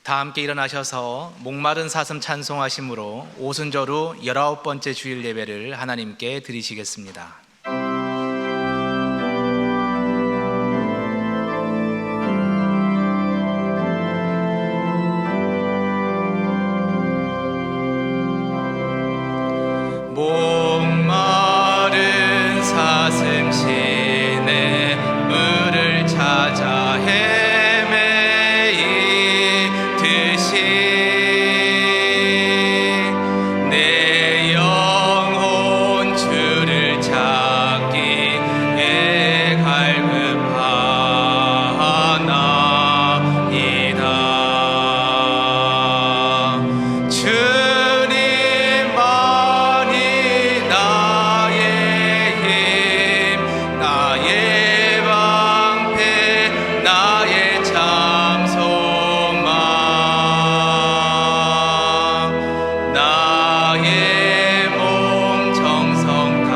다 함께 일어나셔서 목마른 사슴 찬송하심으로 오순절후 19번째 주일 예배를 하나님께 드리시겠습니다. 목마른 사슴 시내 물을 찾아 헤매이듯이 내 영혼 주를 찾기에 갈급하나이다. 주님만이 나의 힘, 나의 방패, 나의 참 소망, 나의 몸 정성 다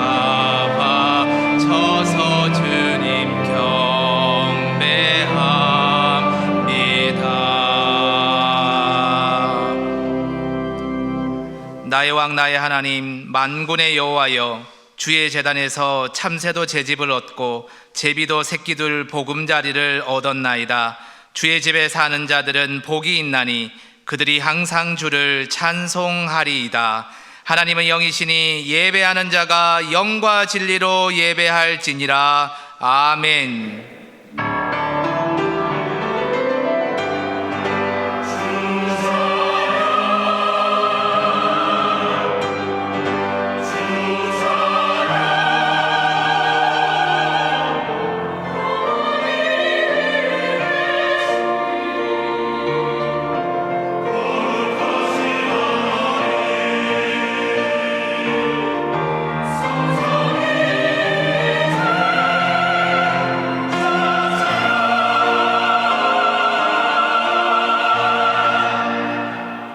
바쳐서 주님 경배합니다. 나의 왕 나의 하나님 만군의 여호와여, 주의 제단에서 참새도 제집을 얻고 제비도 새끼들 보금자리를 얻었나이다. 주의 집에 사는 자들은 복이 있나니 그들이 항상 주를 찬송하리이다. 하나님은 영이시니 예배하는 자가 영과 진리로 예배할지니라. 아멘.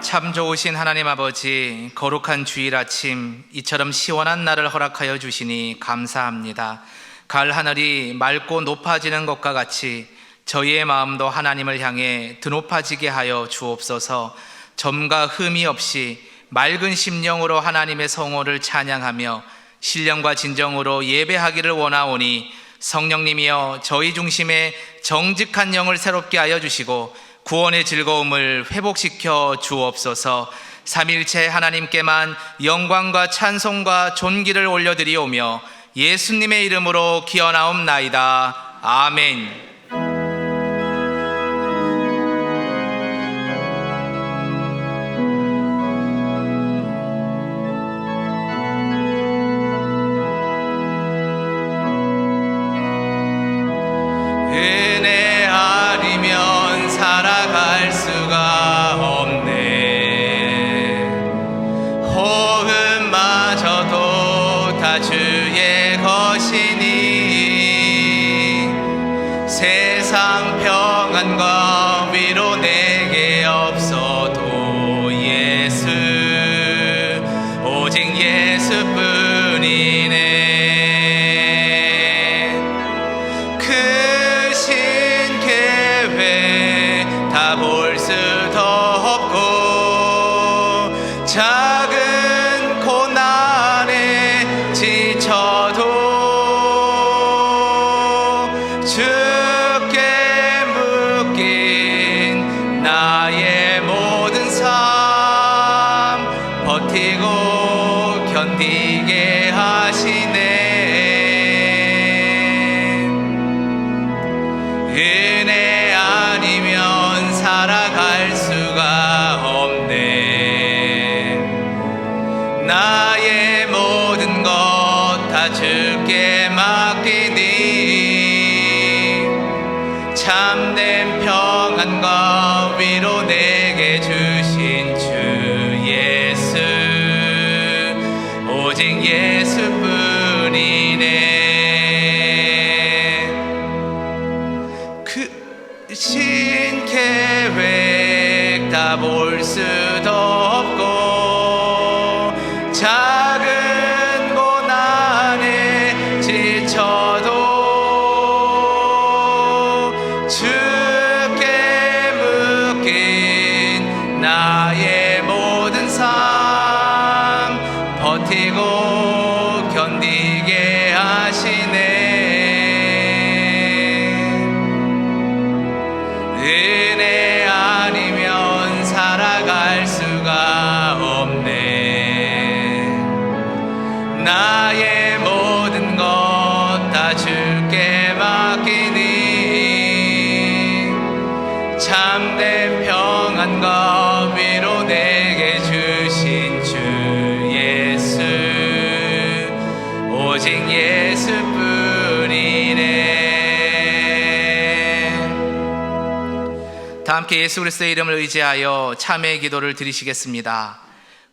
참 좋으신 하나님 아버지, 거룩한 주일 아침 이처럼 시원한 날을 허락하여 주시니 감사합니다. 가을 하늘이 맑고 높아지는 것과 같이 저희의 마음도 하나님을 향해 드높아지게 하여 주옵소서. 점과 흠이 없이 맑은 심령으로 하나님의 성호를 찬양하며 신령과 진정으로 예배하기를 원하오니 성령님이여 저희 중심에 정직한 영을 새롭게 하여 주시고 구원의 즐거움을 회복시켜 주옵소서. 삼일체 하나님께만 영광과 찬송과 존귀를 올려드리오며 예수님의 이름으로 기원하옵나이다. 아멘. 은혜 아니면 살아갈 수가 없네. 호흡마저도 다 주의 것이니 세상 평안과 위로 내게 없어도 예수, 오직 예수뿐이네. 다 볼 수도 없고 작은 고난에 지쳐도 주께 묶인 나의 모든 삶 버티고 견디게 하시네. 은혜 아니면 살아갈 수가 없네. 나의 모든 것 다 주께 맡기니 참된 평안과 위로 내게 주신 주 예수, 오직 예수뿐이네. 신 계획 다 볼 수도 없고 작은 고난에 지쳐도 주께 함께 예수 그리스도의 이름을 의지하여 참회의 기도를 드리시겠습니다.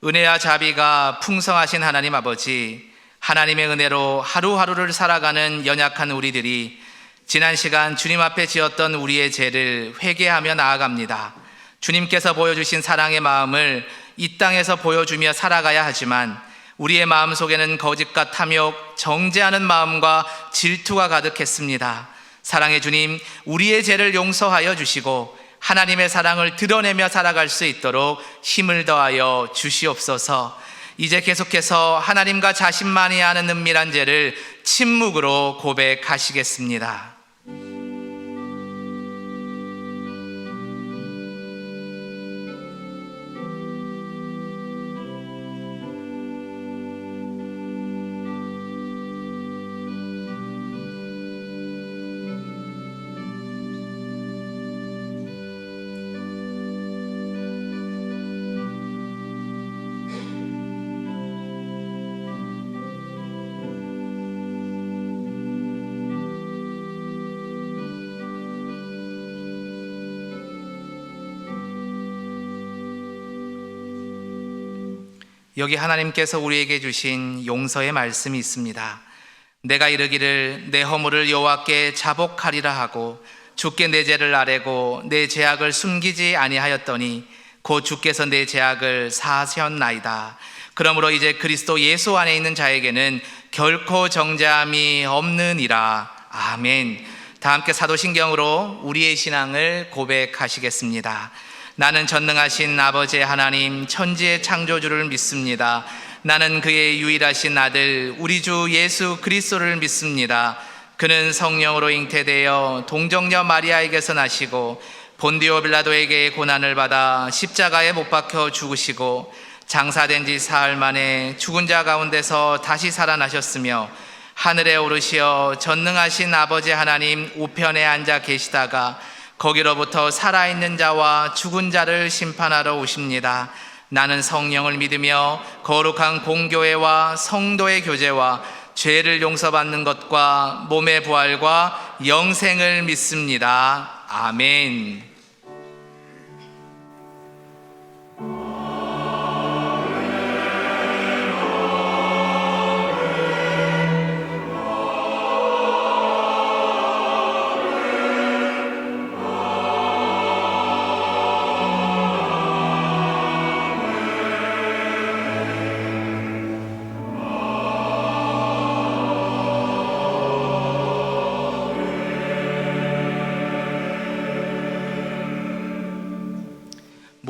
은혜와 자비가 풍성하신 하나님 아버지, 하나님의 은혜로 하루하루를 살아가는 연약한 우리들이 지난 시간 주님 앞에 지었던 우리의 죄를 회개하며 나아갑니다. 주님께서 보여주신 사랑의 마음을 이 땅에서 보여주며 살아가야 하지만 우리의 마음 속에는 거짓과 탐욕, 정죄하는 마음과 질투가 가득했습니다. 사랑의 주님, 우리의 죄를 용서하여 주시고 하나님의 사랑을 드러내며 살아갈 수 있도록 힘을 더하여 주시옵소서. 이제 계속해서 하나님과 자신만이 아는 은밀한 죄를 침묵으로 고백하시겠습니다. 여기 하나님께서 우리에게 주신 용서의 말씀이 있습니다. 내가 이르기를 내 허물을 여호와께 자복하리라 하고 주께 내 죄를 아뢰고 내 죄악을 숨기지 아니하였더니 곧 주께서 내 죄악을 사하셨나이다. 그러므로 이제 그리스도 예수 안에 있는 자에게는 결코 정죄함이 없느니라. 아멘. 다 함께 사도신경으로 우리의 신앙을 고백하시겠습니다. 나는 전능하신 아버지 하나님 천지의 창조주를 믿습니다. 나는 그의 유일하신 아들 우리 주 예수 그리스도를 믿습니다. 그는 성령으로 잉태되어 동정녀 마리아에게서 나시고 본디오 빌라도에게 고난을 받아 십자가에 못 박혀 죽으시고 장사된 지 사흘 만에 죽은 자 가운데서 다시 살아나셨으며 하늘에 오르시어 전능하신 아버지 하나님 우편에 앉아 계시다가 거기로부터 살아있는 자와 죽은 자를 심판하러 오십니다. 나는 성령을 믿으며 거룩한 공교회와 성도의 교제와 죄를 용서받는 것과 몸의 부활과 영생을 믿습니다. 아멘.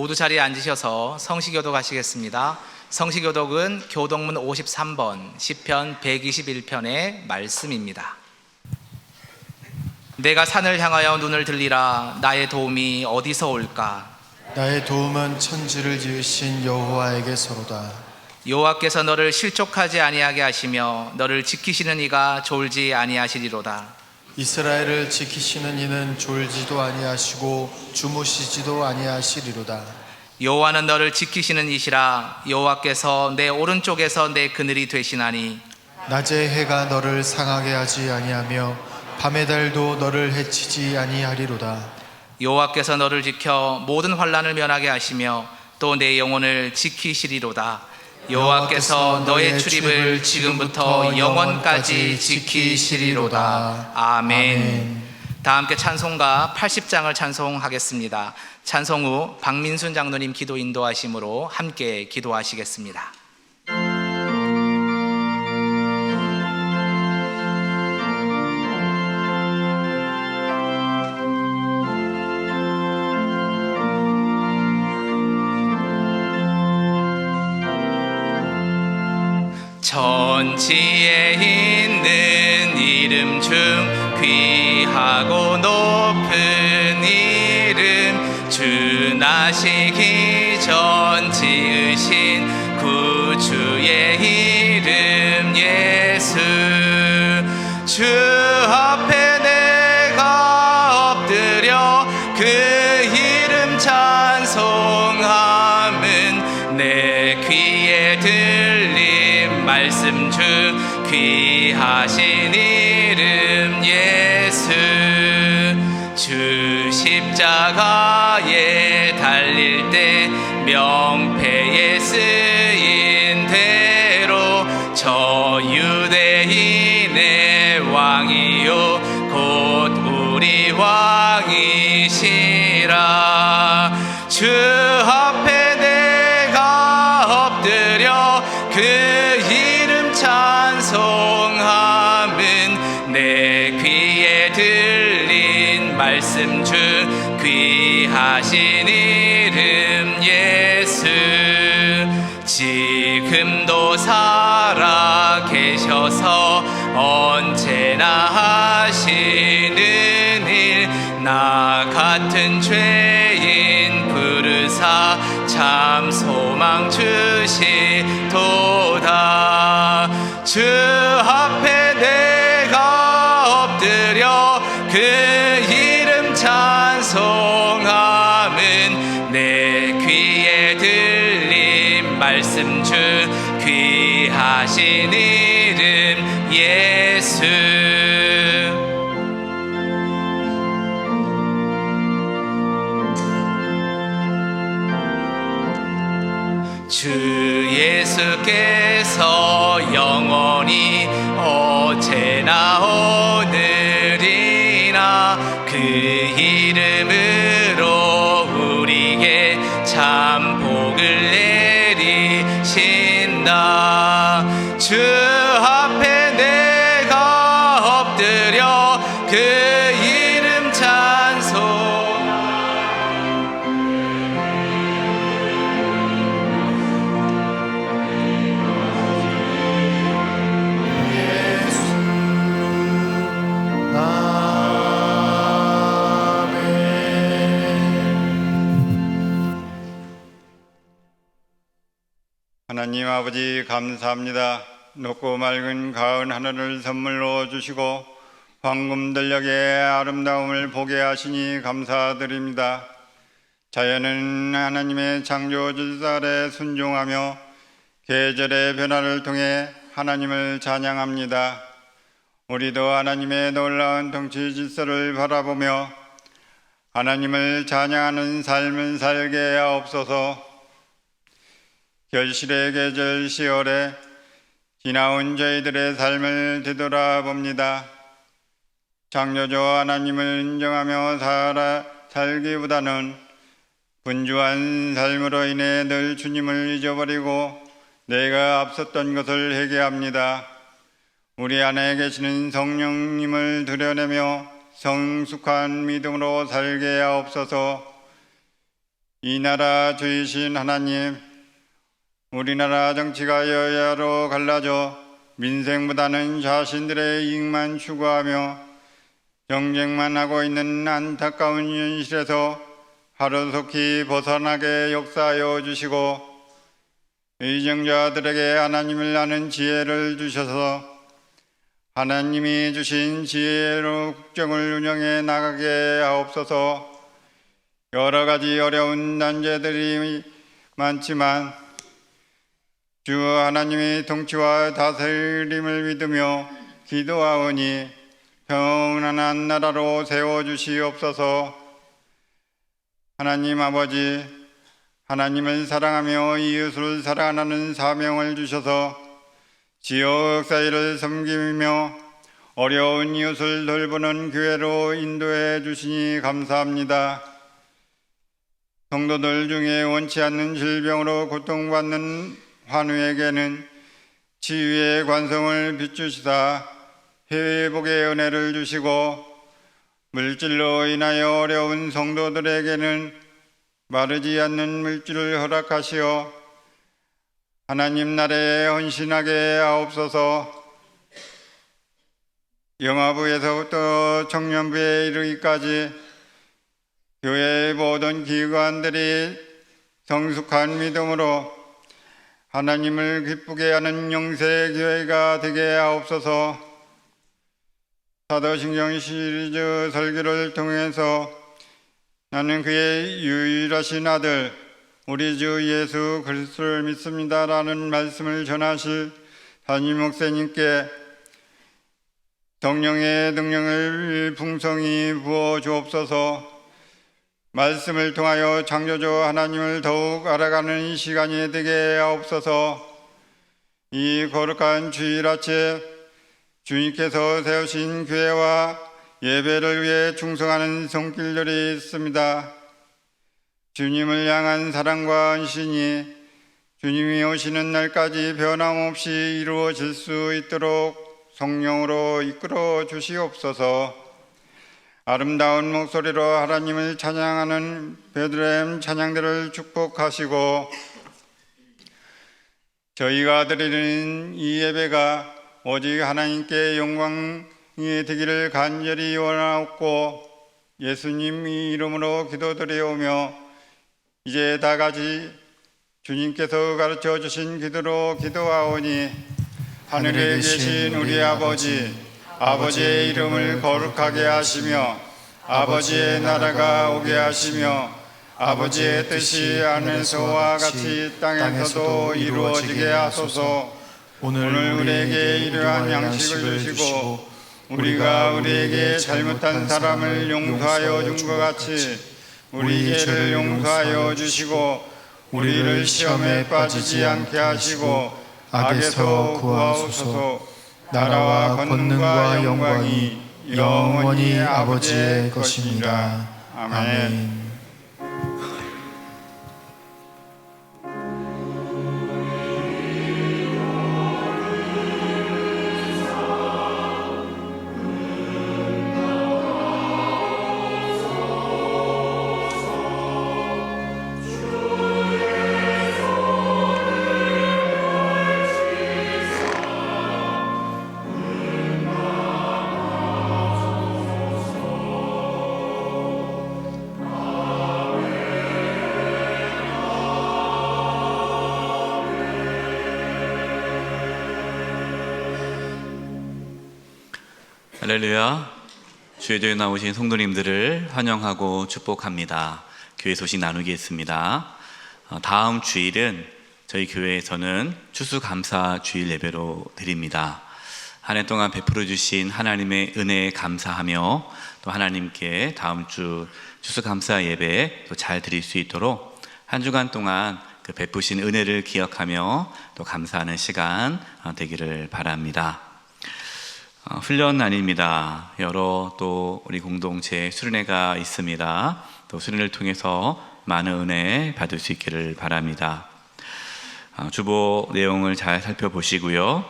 모두 자리에 앉으셔서 성시교독 하시겠습니다. 성시교독은 교독문 53번 시편 121편의 말씀입니다. 내가 산을 향하여 눈을 들리라. 나의 도움이 어디서 올까? 나의 도움은 천지를 지으신 여호와에게서로다. 여호와께서 너를 실족하지 아니하게 하시며 너를 지키시는 이가 졸지 아니하시리로다. 이스라엘을 지키시는 이는 졸지도 아니하시고 주무시지도 아니하시리로다. 여호와는 너를 지키시는 이시라. 여호와께서 내 오른쪽에서 내 그늘이 되시나니 낮에 해가 너를 상하게 하지 아니하며 밤의 달도 너를 해치지 아니하리로다. 여호와께서 너를 지켜 모든 환난을 면하게 하시며 또 내 영혼을 지키시리로다. 여호와께서 너의 출입을 지금부터 영원까지 지키시리로다. 아멘. 다 함께 찬송가 80장을 찬송하겠습니다. 찬송 후 박민순 장로님 기도 인도하심으로 함께 기도하시겠습니다. 천지에 있는 이름 중 귀하고 높은 이름 주 나시기 전 지으신 구주의 이름 예수 주 앞에 내가 엎드려 그 이름 찬송함은 내 귀에 들림 말씀 중 귀하신 이름 예수 주 십자가 십자가에 달릴 때 명패에 쓰인 대로 저 유대인의 왕이요 곧 우리 왕이시라. 주 앞에 내가 엎드려 그 이름 찬송함은 내 귀에 들린 말씀 중 귀하신 이름 예수. 지금도 살아 계셔서 언제나 하시는 일, 나 같은 죄인 부르사 참 소망 주시도다. 주 앞에 내가 엎드려 그 이름 찬송함은 내 귀에 들린 말씀 중 귀하신 이름 예수. 주 예수께서 영원히 어제나 오늘이나 그 이름으로 우리에게 참 복을 내리신다. 주 앞에 내가 엎드려 그 이름 찬송. 하나님 아버지 감사합니다. 높고 맑은 가을 하늘을 선물로 주시고 황금 들녘의 아름다움을 보게 하시니 감사드립니다. 자연은 하나님의 창조 질살에 순종하며 계절의 변화를 통해 하나님을 찬양합니다. 우리도 하나님의 놀라운 통치 질서를 바라보며 하나님을 찬양하는 삶을 살게 하옵소서. 결실의 계절 10월에 지나온 저희들의 삶을 되돌아봅니다. 창조주 하나님을 인정하며 살기보다는 분주한 삶으로 인해 늘 주님을 잊어버리고 내가 앞섰던 것을 회개합니다. 우리 안에 계시는 성령님을 드러내며 성숙한 믿음으로 살게 하옵소서. 이 나라 주이신 하나님, 우리나라 정치가 여야로 갈라져 민생보다는 자신들의 이익만 추구하며 경쟁만 하고 있는 안타까운 현실에서 하루속히 벗어나게 역사하여 주시고 의정자들에게 하나님을 아는 지혜를 주셔서 하나님이 주신 지혜로 국정을 운영해 나가게 하옵소서. 여러 가지 어려운 난제들이 많지만 주 하나님의 통치와 다스림을 믿으며 기도하오니 평안한 나라로 세워주시옵소서. 하나님 아버지, 하나님을 사랑하며 이웃을 사랑하는 사명을 주셔서 지역 사회를 섬기며 어려운 이웃을 돌보는 교회로 인도해 주시니 감사합니다. 성도들 중에 원치 않는 질병으로 고통받는 환우에게는 치유의 관성을 비추시사 회복의 은혜를 주시고 물질로 인하여 어려운 성도들에게는 마르지 않는 물질을 허락하시어 하나님 나라에 헌신하게 하옵소서. 영아부에서부터 청년부에 이르기까지 교회의 모든 기관들이 성숙한 믿음으로 하나님을 기쁘게 하는 영세교회가 되게 하옵소서. 사도신경 시리즈 설교를 통해서 나는 그의 유일하신 아들 우리 주 예수 그리스도를 믿습니다라는 말씀을 전하실 담임 목사님께 성령의 능력을 풍성히 부어 주옵소서. 말씀을 통하여 창조주 하나님을 더욱 알아가는 이 시간이 되게 하옵소서. 이 거룩한 주일 아침 주님께서 세우신 교회와 예배를 위해 충성하는 손길들이 있습니다. 주님을 향한 사랑과 헌신이 주님이 오시는 날까지 변함없이 이루어질 수 있도록 성령으로 이끌어 주시옵소서. 아름다운 목소리로 하나님을 찬양하는 베들레헴 찬양들을 축복하시고 저희가 드리는 이 예배가 오직 하나님께 영광이 되기를 간절히 원하옵고 예수님 이름으로 기도드리오며 이제 다 같이 주님께서 가르쳐 주신 기도로 기도하오니 하늘에 계신 우리 아버지의 이름을 거룩하게 하시며 아버지의 나라가 오게 하시며 아버지의 뜻이 하늘에서와 같이 땅에서도 이루어지게 하소서. 오늘 우리에게 일용할 양식을 주시고 우리가 우리에게 잘못한 사람을 용서하여 준 것 같이 우리 죄를 용서하여 주시고 우리를 시험에 빠지지 않게 하시고 악에서 구하옵소서. 나라와 권능과 영광이 영원히 아버지의 것입니다. 아멘. 할렐루야. 주예조에 나오신 성도님들을 환영하고 축복합니다. 교회 소식 나누겠습니다. 다음 주일은 저희 교회에서는 추수감사 주일 예배로 드립니다. 한 해 동안 베풀어 주신 하나님의 은혜에 감사하며 또 하나님께 다음 주 추수감사 예배 또 잘 드릴 수 있도록 한 주간 동안 그 베푸신 은혜를 기억하며 또 감사하는 시간 되기를 바랍니다. 훈련 날입니다. 여러 또 우리 공동체 수련회가 있습니다. 또 수련회를 통해서 많은 은혜 받을 수 있기를 바랍니다. 주보 내용을 잘 살펴보시고요.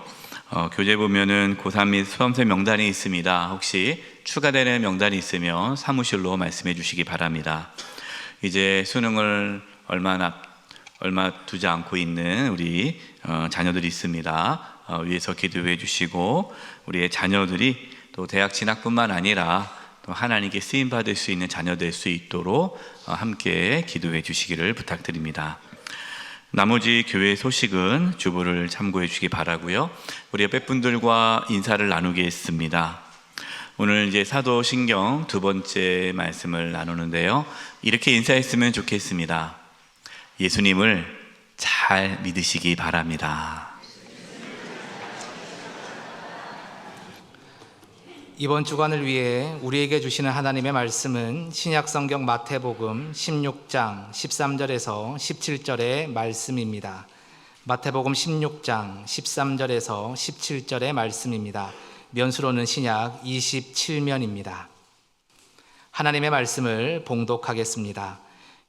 교재 보면은 고3 및 수험생 명단이 있습니다. 혹시 추가되는 명단이 있으면 사무실로 말씀해 주시기 바랍니다. 이제 수능을 얼마 두지 않고 있는 우리 자녀들이 있습니다. 위에서 기도해 주시고 우리의 자녀들이 또 대학 진학뿐만 아니라 또 하나님께 쓰임 받을 수 있는 자녀 될 수 있도록 함께 기도해 주시기를 부탁드립니다. 나머지 교회 소식은 주보를 참고해 주시기 바라고요. 우리 옆에 분들과 인사를 나누겠습니다. 오늘 이제 사도신경 두 번째 말씀을 나누는데요. 이렇게 인사했으면 좋겠습니다. 예수님을 잘 믿으시기 바랍니다. 이번 주간을 위해 우리에게 주시는 하나님의 말씀은 신약성경 마태복음 16장 13절에서 17절의 말씀입니다. 마태복음 16장 13절에서 17절의 말씀입니다. 면수로는 신약 27면입니다. 하나님의 말씀을 봉독하겠습니다.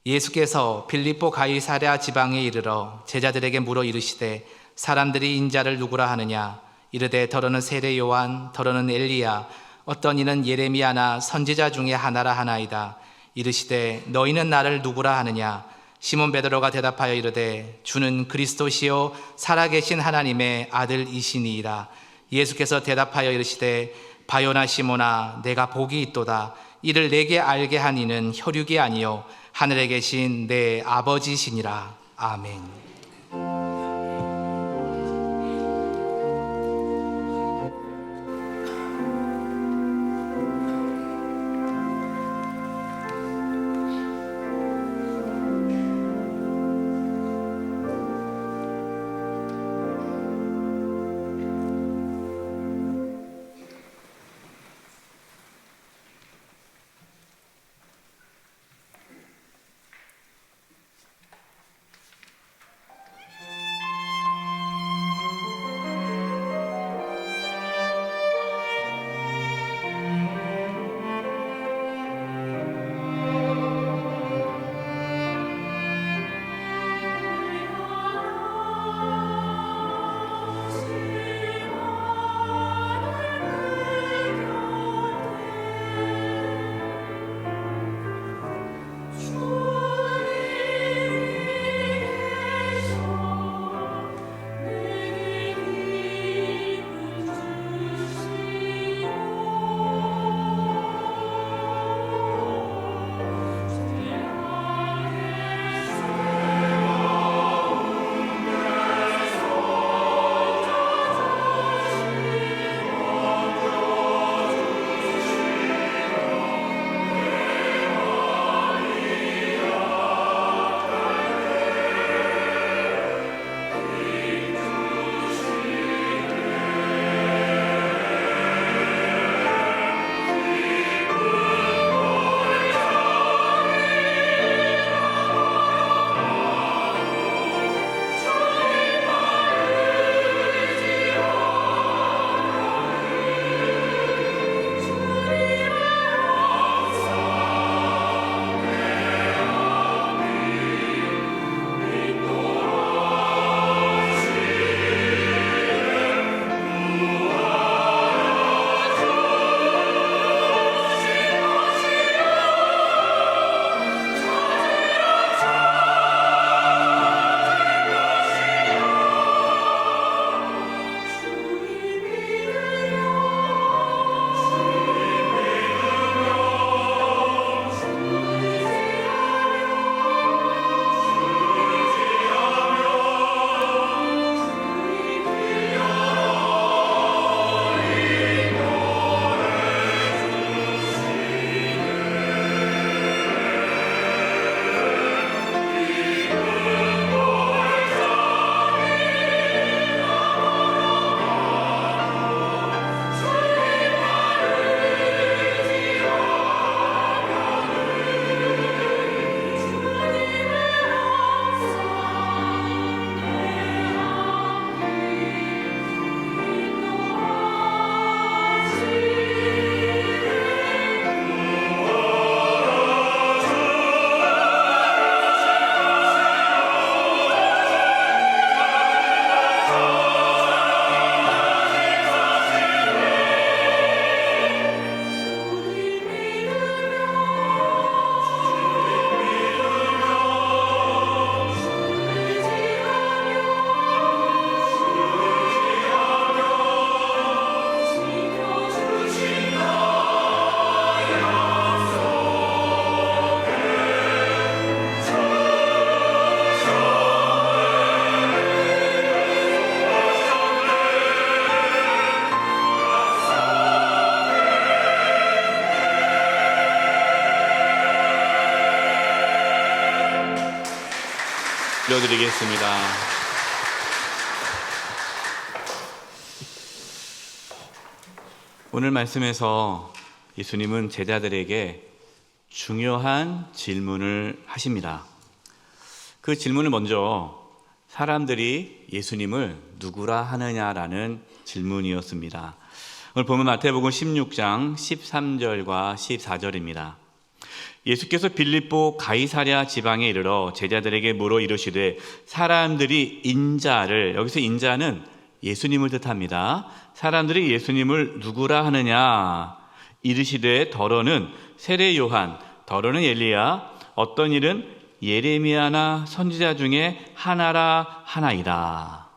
예수께서 빌립보 가이사랴 지방에 이르러 제자들에게 물어 이르시되 사람들이 인자를 누구라 하느냐? 이르되 더러는 세례 요한, 더러는 엘리야, 어떤 이는 예레미야나 선지자 중에 하나라 하나이다. 이르시되 너희는 나를 누구라 하느냐? 시몬 베드로가 대답하여 이르되 주는 그리스도시요 살아계신 하나님의 아들이시니이다. 예수께서 대답하여 이르시되 바요나 시몬아, 내가 복이 있도다. 이를 내게 알게 한 이는 혈육이 아니요 하늘에 계신 내 아버지시니라. 아멘. 드리겠습니다. 오늘 말씀에서 예수님은 제자들에게 중요한 질문을 하십니다. 그 질문을 먼저 사람들이 예수님을 누구라 하느냐라는 질문이었습니다. 오늘 보면 마태복음 16장 13절과 14절입니다. 예수께서 빌립보 가이사랴 지방에 이르러 제자들에게 물어 이르시되 사람들이 인자를, 여기서 인자는 예수님을 뜻합니다. 사람들이 예수님을 누구라 하느냐? 이르시되 더러는 세례 요한, 더러는 엘리야, 어떤 일은 예레미야나 선지자 중에 하나라 하나이다.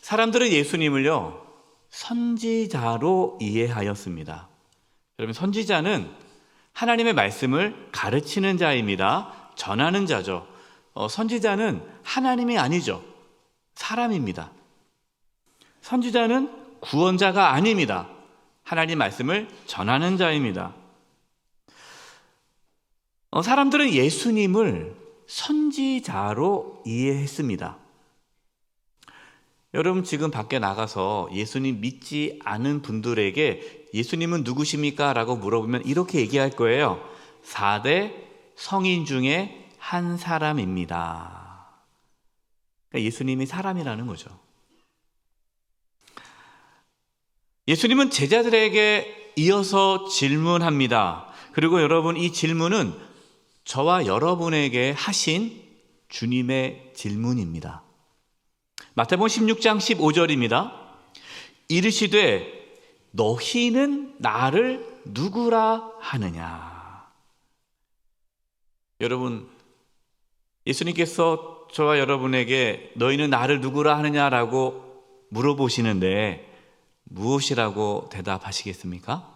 사람들은 예수님을요 선지자로 이해하였습니다. 여러분, 선지자는 하나님의 말씀을 가르치는 자입니다. 전하는 자죠. 선지자는 하나님이 아니죠. 사람입니다. 선지자는 구원자가 아닙니다. 하나님 말씀을 전하는 자입니다. 사람들은 예수님을 선지자로 이해했습니다. 여러분, 지금 밖에 나가서 예수님 믿지 않은 분들에게 예수님은 누구십니까? 라고 물어보면 이렇게 얘기할 거예요. 4대 성인 중에 한 사람입니다. 그러니까 예수님이 사람이라는 거죠. 예수님은 제자들에게 이어서 질문합니다. 그리고 여러분, 이 질문은 저와 여러분에게 하신 주님의 질문입니다. 마태복음 16장 15절입니다. 이르시되 너희는 나를 누구라 하느냐? 여러분, 예수님께서 저와 여러분에게 너희는 나를 누구라 하느냐라고 물어보시는데 무엇이라고 대답하시겠습니까?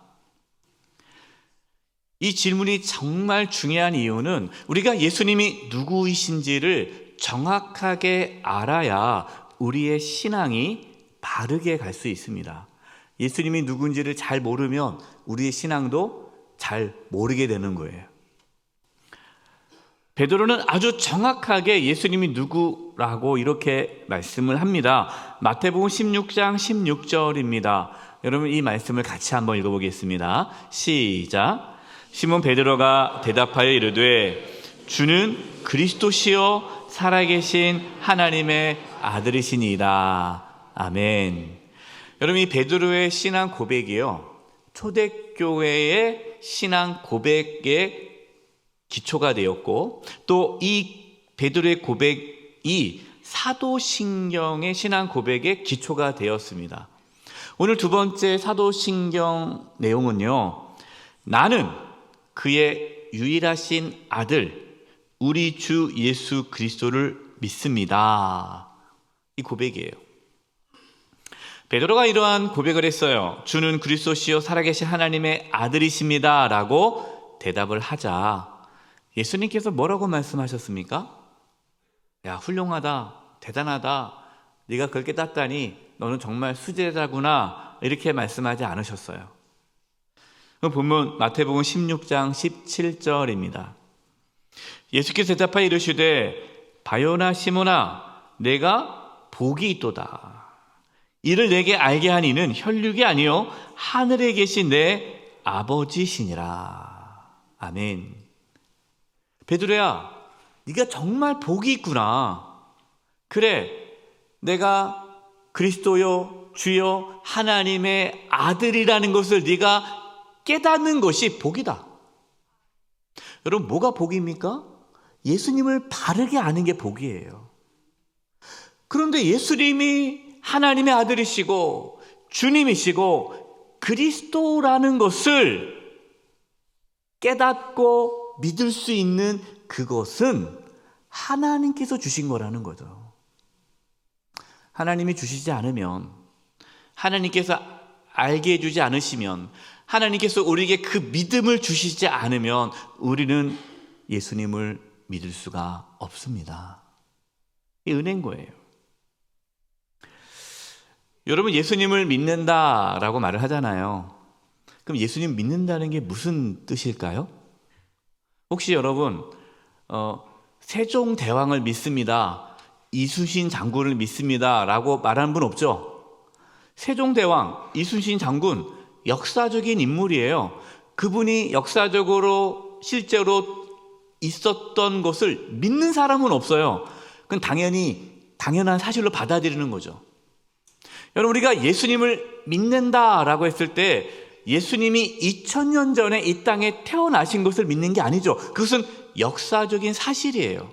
이 질문이 정말 중요한 이유는 우리가 예수님이 누구이신지를 정확하게 알아야 우리의 신앙이 바르게 갈 수 있습니다. 예수님이 누군지를 잘 모르면 우리의 신앙도 잘 모르게 되는 거예요. 베드로는 아주 정확하게 예수님이 누구라고 이렇게 말씀을 합니다. 마태복음 16장 16절입니다. 여러분, 이 말씀을 같이 한번 읽어보겠습니다. 시작. 시몬 베드로가 대답하여 이르되 주는 그리스도시요 살아계신 하나님의 아들이시니이다. 아멘. 여러분, 이 베드로의 신앙 고백이요 초대교회의 신앙 고백의 기초가 되었고, 또 이 베드로의 고백이 사도신경의 신앙 고백의 기초가 되었습니다. 오늘 두 번째 사도신경 내용은요, 나는 그의 유일하신 아들 우리 주 예수 그리스도를 믿습니다. 이 고백이에요. 베드로가 이러한 고백을 했어요. 주는 그리스도시요 살아계신 하나님의 아들이십니다 라고 대답을 하자 예수님께서 뭐라고 말씀하셨습니까? 야, 훌륭하다, 대단하다, 네가 그걸 깨닫다니 너는 정말 수제자구나, 이렇게 말씀하지 않으셨어요. 보면 마태복음 16장 17절입니다. 예수께서 대답하여 이르시되 바요나 시몬아 내가 복이 있도다. 이를 내게 알게 한 이는 혈육이 아니요 하늘에 계신 내 아버지시니라. 아멘. 베드로야, 네가 정말 복이 있구나. 그래, 내가 그리스도요 주요 하나님의 아들이라는 것을 네가 깨닫는 것이 복이다. 여러분, 뭐가 복입니까? 예수님을 바르게 아는 게 복이에요. 그런데 예수님이 하나님의 아들이시고 주님이시고 그리스도라는 것을 깨닫고 믿을 수 있는 그것은 하나님께서 주신 거라는 거죠. 하나님이 주시지 않으면, 하나님께서 알게 해주지 않으시면, 하나님께서 우리에게 그 믿음을 주시지 않으면 우리는 예수님을 믿을 수가 없습니다. 이 은혜인 거예요. 여러분, 예수님을 믿는다라고 말을 하잖아요. 그럼 예수님 믿는다는 게 무슨 뜻일까요? 혹시 여러분 세종대왕을 믿습니다, 이순신 장군을 믿습니다 라고 말하는 분 없죠? 세종대왕, 이순신 장군 역사적인 인물이에요. 그분이 역사적으로 실제로 있었던 것을 믿는 사람은 없어요. 그건 당연한 사실로 받아들이는 거죠. 여러분, 우리가 예수님을 믿는다라고 했을 때 예수님이 2000년 전에 이 땅에 태어나신 것을 믿는 게 아니죠. 그것은 역사적인 사실이에요.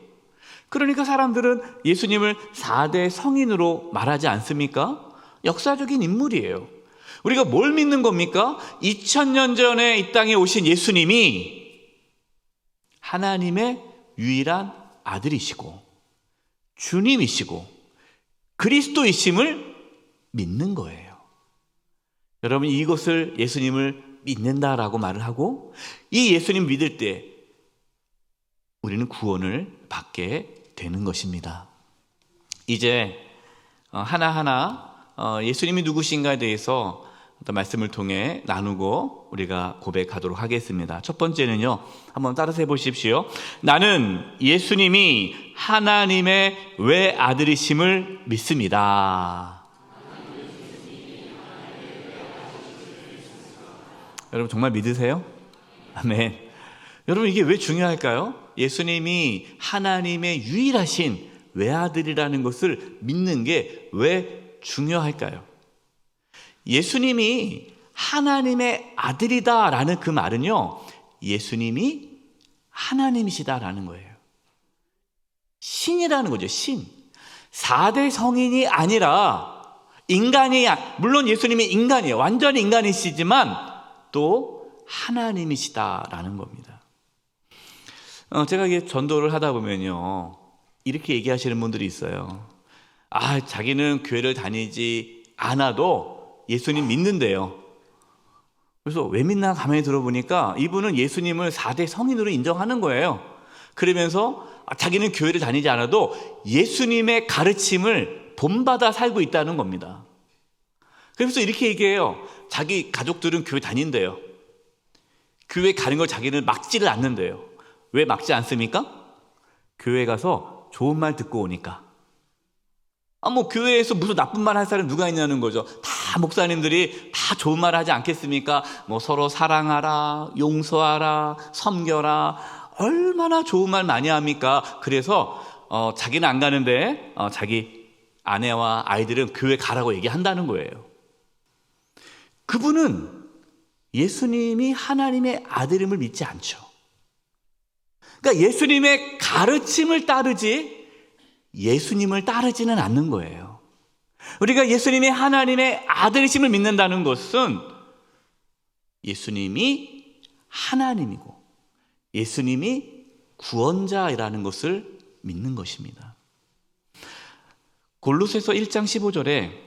그러니까 사람들은 예수님을 4대 성인으로 말하지 않습니까? 역사적인 인물이에요. 우리가 뭘 믿는 겁니까? 2000년 전에 이 땅에 오신 예수님이 하나님의 유일한 아들이시고 주님이시고 그리스도이심을 믿는 거예요. 여러분, 이것을 예수님을 믿는다라고 말을 하고 이 예수님 믿을 때 우리는 구원을 받게 되는 것입니다. 이제 하나하나 예수님이 누구신가에 대해서 어떤 말씀을 통해 나누고 우리가 고백하도록 하겠습니다. 첫 번째는요, 한번 따라서 해보십시오. 나는 예수님이 하나님의 외아들이심을 믿습니다. 여러분, 정말 믿으세요? 아멘. 여러분, 이게 왜 중요할까요? 예수님이 하나님의 유일하신 외아들이라는 것을 믿는 게 왜 중요할까요? 예수님이 하나님의 아들이다라는 그 말은요, 예수님이 하나님이시다라는 거예요. 신이라는 거죠, 신. 4대 성인이 아니라 인간이, 물론 예수님이 인간이에요. 완전히 인간이시지만 또 하나님이시다라는 겁니다. 제가 이게 전도를 하다 보면요, 이렇게 얘기하시는 분들이 있어요. 자기는 교회를 다니지 않아도 예수님 믿는데요. 그래서 왜 믿나 가만히 들어보니까 이분은 예수님을 4대 성인으로 인정하는 거예요. 그러면서 자기는 교회를 다니지 않아도 예수님의 가르침을 본받아 살고 있다는 겁니다. 그래서 이렇게 얘기해요. 자기 가족들은 교회 다닌대요. 교회 가는 걸 자기는 막지를 않는데요. 왜 막지 않습니까? 교회 가서 좋은 말 듣고 오니까. 교회에서 무슨 나쁜 말 할 사람 누가 있냐는 거죠. 다 목사님들이 다 좋은 말 하지 않겠습니까? 서로 사랑하라, 용서하라, 섬겨라. 얼마나 좋은 말 많이 합니까? 그래서 자기는 안 가는데 자기 아내와 아이들은 교회 가라고 얘기한다는 거예요. 그분은 예수님이 하나님의 아들임을 믿지 않죠. 그러니까 예수님의 가르침을 따르지 예수님을 따르지는 않는 거예요. 우리가 예수님이 하나님의 아들이심을 믿는다는 것은 예수님이 하나님이고 예수님이 구원자라는 것을 믿는 것입니다. 골로새서 1장 15절에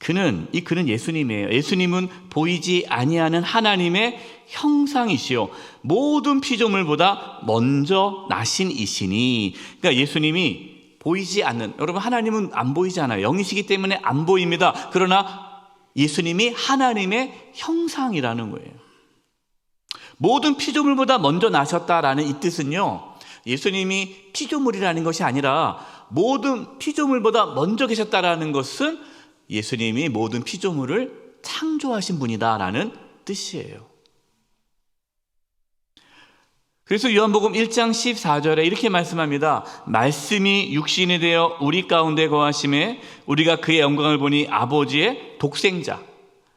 그는 예수님이에요. 예수님은 보이지 아니하는 하나님의 형상이시요 모든 피조물보다 먼저 나신 이시니. 그러니까 예수님이 보이지 않는, 여러분, 하나님은 안 보이잖아요. 영이시기 때문에 안 보입니다. 그러나 예수님이 하나님의 형상이라는 거예요. 모든 피조물보다 먼저 나셨다라는 이 뜻은요, 예수님이 피조물이라는 것이 아니라 모든 피조물보다 먼저 계셨다라는 것은 예수님이 모든 피조물을 창조하신 분이다라는 뜻이에요. 그래서 요한복음 1장 14절에 이렇게 말씀합니다. 말씀이 육신이 되어 우리 가운데 거하심에 우리가 그의 영광을 보니 아버지의 독생자,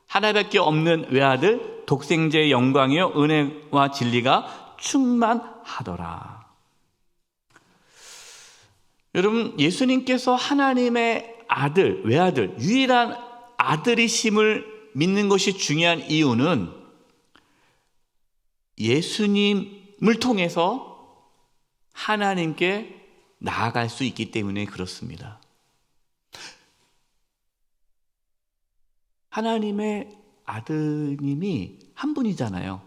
하나밖에 없는 외아들 독생자의 영광이요 은혜와 진리가 충만하더라. 여러분, 예수님께서 하나님의 아들, 외아들, 유일한 아들이심을 믿는 것이 중요한 이유는 예수님을 통해서 하나님께 나아갈 수 있기 때문에 그렇습니다. 하나님의 아드님이 한 분이잖아요.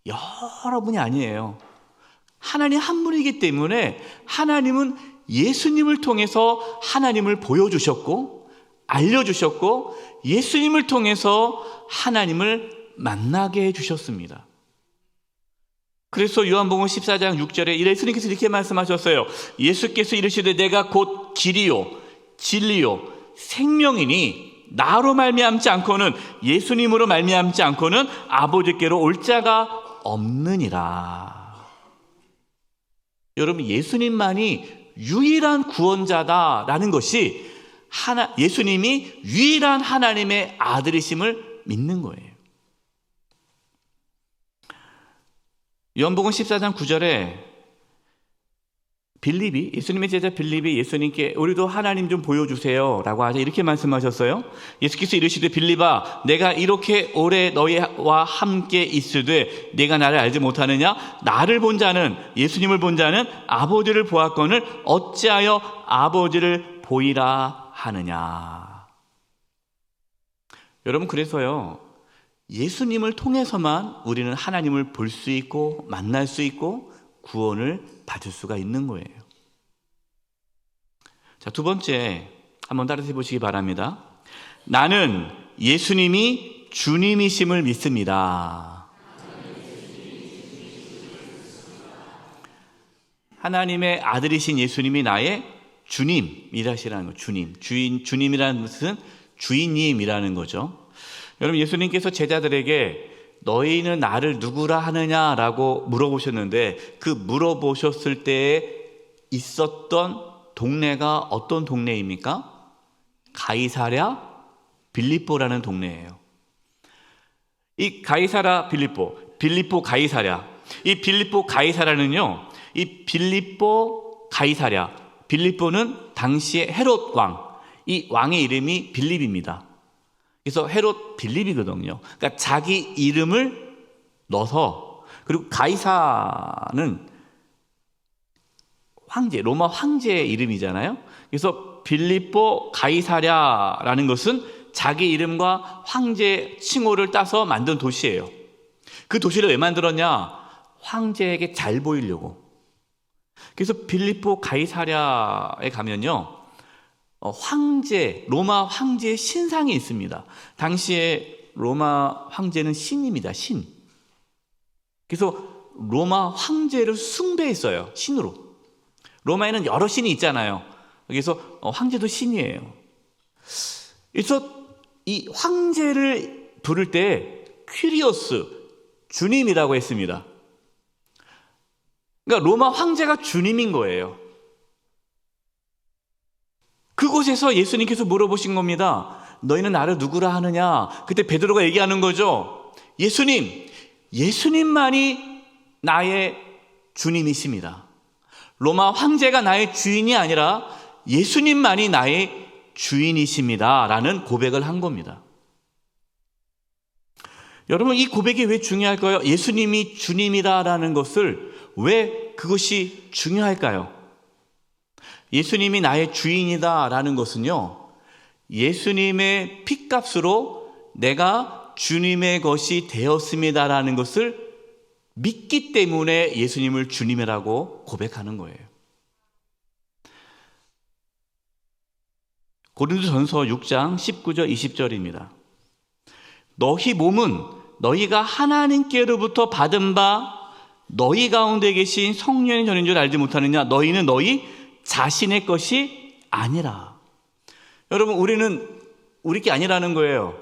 여러 분이 아니에요. 하나님 한 분이기 때문에 하나님은 예수님을 통해서 하나님을 보여주셨고 알려주셨고 예수님을 통해서 하나님을 만나게 해주셨습니다. 그래서 요한복음 14장 6절에 예수님께서 이렇게 말씀하셨어요. 예수께서 이르시되 내가 곧 길이요 진리요 생명이니 나로 말미암지 않고는, 예수님으로 말미암지 않고는 아버지께로 올 자가 없느니라. 여러분, 예수님만이 유일한 구원자다라는 것이 예수님이 유일한 하나님의 아들이심을 믿는 거예요. 요한복음 14장 9절에 빌립이, 예수님의 제자 빌립이 예수님께 우리도 하나님 좀 보여주세요 라고 하자 이렇게 말씀하셨어요. 예수께서 이르시되 빌립아 내가 이렇게 오래 너희와 함께 있으되 네가 나를 알지 못하느냐? 나를 본 자는, 예수님을 본 자는 아버지를 보았거늘 어찌하여 아버지를 보이라 하느냐. 여러분, 그래서요, 예수님을 통해서만 우리는 하나님을 볼 수 있고 만날 수 있고 구원을 받을 수가 있는 거예요. 자, 두 번째 한번 따라해 보시기 바랍니다. 나는 예수님이 주님이심을 믿습니다. 하나님의 아들이신 예수님이 나의 주님이라시라는 거. 주님이라는 것은 주인님이라는 거죠. 여러분, 예수님께서 제자들에게 너희는 나를 누구라 하느냐라고 물어보셨는데, 그 물어보셨을 때에 있었던 동네가 어떤 동네입니까? 가이사랴 빌립보라는 동네예요. 이 가이사랴 빌립보 가이사랴, 이 빌립보 가이사랴는요, 이 빌립보 가이사랴, 빌립보는 당시의 헤롯 왕, 이 왕의 이름이 빌립입니다. 그래서 헤롯 빌립이거든요. 그러니까 자기 이름을 넣어서, 그리고 가이사는 황제, 로마 황제의 이름이잖아요. 그래서 빌립보 가이사랴라는 것은 자기 이름과 황제 칭호를 따서 만든 도시예요. 그 도시를 왜 만들었냐? 황제에게 잘 보이려고. 그래서 빌립보 가이사랴에 가면요, 황제, 로마 황제의 신상이 있습니다. 당시에 로마 황제는 신입니다. 신. 그래서 로마 황제를 숭배했어요. 신으로. 로마에는 여러 신이 있잖아요. 그래서 황제도 신이에요. 그래서 이 황제를 부를 때 퀴리오스, 주님이라고 했습니다. 그러니까 로마 황제가 주님인 거예요. 그곳에서 예수님께서 물어보신 겁니다. 너희는 나를 누구라 하느냐? 그때 베드로가 얘기하는 거죠. 예수님만이 나의 주님이십니다. 로마 황제가 나의 주인이 아니라 예수님만이 나의 주인이십니다 라는 고백을 한 겁니다. 여러분, 이 고백이 왜 중요할까요? 예수님이 주님이다라는 것을 왜 그것이 중요할까요? 예수님이 나의 주인이다 라는 것은요, 예수님의 핏값으로 내가 주님의 것이 되었습니다 라는 것을 믿기 때문에 예수님을 주님이라고 고백하는 거예요. 고린도전서 6장 19절 20절입니다. 너희 몸은 너희가 하나님께로부터 받은 바 너희 가운데 계신 성령의 전인 줄 알지 못하느냐? 너희는 너희 자신의 것이 아니라. 여러분, 우리는 우리 게 아니라는 거예요.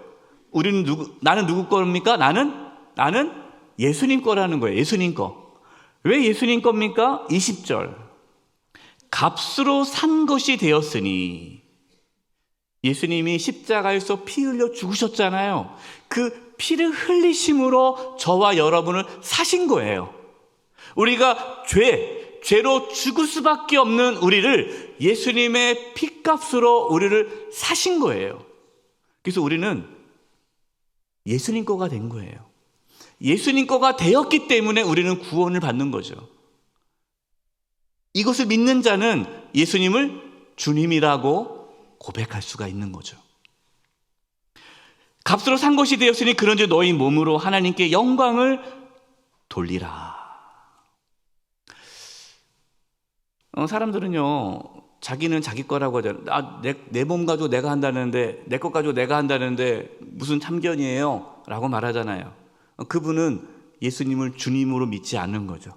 나는 누구 겁니까? 나는 예수님 거라는 거예요. 예수님 거. 왜 예수님 겁니까? 20절. 값으로 산 것이 되었으니. 예수님이 십자가에서 피 흘려 죽으셨잖아요. 그 피를 흘리심으로 저와 여러분을 사신 거예요. 우리가 죄로 죽을 수밖에 없는 우리를 예수님의 피값으로 우리를 사신 거예요. 그래서 우리는 예수님 거가 된 거예요. 예수님 거가 되었기 때문에 우리는 구원을 받는 거죠. 이것을 믿는 자는 예수님을 주님이라고 고백할 수가 있는 거죠. 값으로 산 것이 되었으니 그런즉 너희 몸으로 하나님께 영광을 돌리라. 사람들은요, 자기는 자기 거라고 하잖아요. 내 몸 가지고 내가 한다는데, 내 것 가지고 내가 한다는데 무슨 참견이에요? 라고 말하잖아요. 그분은 예수님을 주님으로 믿지 않는 거죠.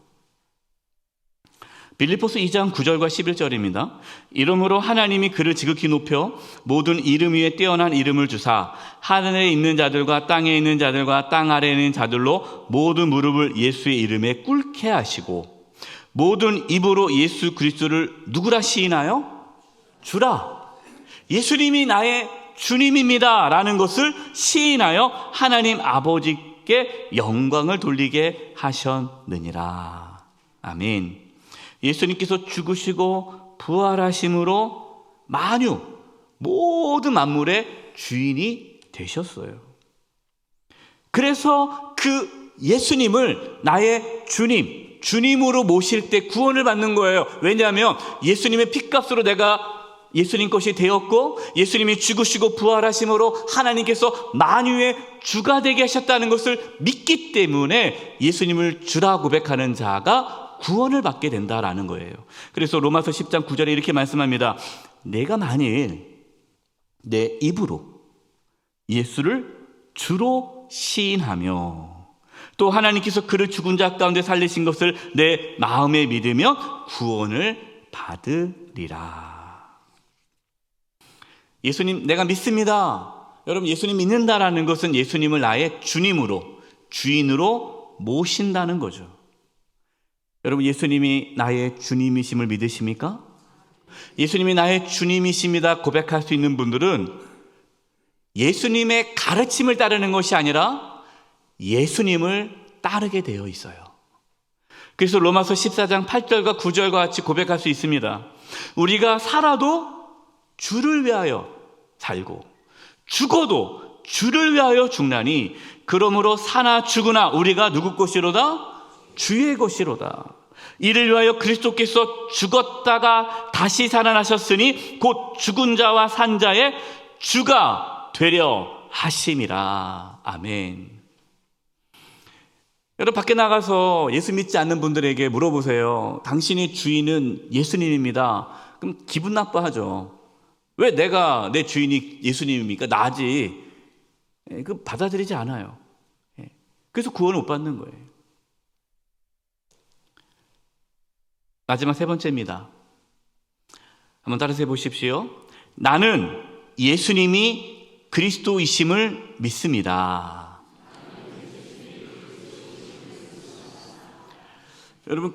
빌립보서 2장 9절과 11절입니다. 이러므로 하나님이 그를 지극히 높여 모든 이름 위에 뛰어난 이름을 주사 하늘에 있는 자들과 땅에 있는 자들과 땅 아래에 있는 자들로 모든 무릎을 예수의 이름에 꿇게 하시고 모든 입으로 예수 그리스도를 누구라 시인하여? 주라. 예수님이 나의 주님입니다 라는 것을 시인하여 하나님 아버지께 영광을 돌리게 하셨느니라. 아멘. 예수님께서 죽으시고 부활하심으로 만유, 모든 만물의 주인이 되셨어요. 그래서 그 예수님을 나의 주님, 주님으로 모실 때 구원을 받는 거예요. 왜냐하면 예수님의 핏값으로 내가 예수님 것이 되었고 예수님이 죽으시고 부활하심으로 하나님께서 만유의 주가 되게 하셨다는 것을 믿기 때문에 예수님을 주라 고백하는 자가 구원을 받게 된다라는 거예요. 그래서 로마서 10장 9절에 이렇게 말씀합니다. 내가 만일 내 입으로 예수를 주로 시인하며 또 하나님께서 그를 죽은 자 가운데 살리신 것을 내 마음에 믿으면 구원을 받으리라. 예수님 내가 믿습니다. 여러분 예수님 믿는다라는 것은 예수님을 나의 주님으로 주인으로 모신다는 거죠. 여러분 예수님이 나의 주님이심을 믿으십니까? 예수님이 나의 주님이십니다 고백할 수 있는 분들은 예수님의 가르침을 따르는 것이 아니라 예수님을 따르게 되어 있어요. 그래서 로마서 14장 8절과 9절과 같이 고백할 수 있습니다. 우리가 살아도 주를 위하여 살고 죽어도 주를 위하여 죽나니 그러므로 사나 죽으나 우리가 누구 것이로다? 주의 것이로다. 이를 위하여 그리스도께서 죽었다가 다시 살아나셨으니 곧 죽은 자와 산 자의 주가 되려 하심이라. 아멘. 여러분 밖에 나가서 예수 믿지 않는 분들에게 물어보세요. 당신의 주인은 예수님입니다. 그럼 기분 나빠하죠. 왜 내가 내 주인이 예수님입니까? 나지. 그 받아들이지 않아요. 그래서 구원을 못 받는 거예요. 마지막 세 번째입니다. 한번 따라서 해보십시오. 나는 예수님이 그리스도이심을 믿습니다. 여러분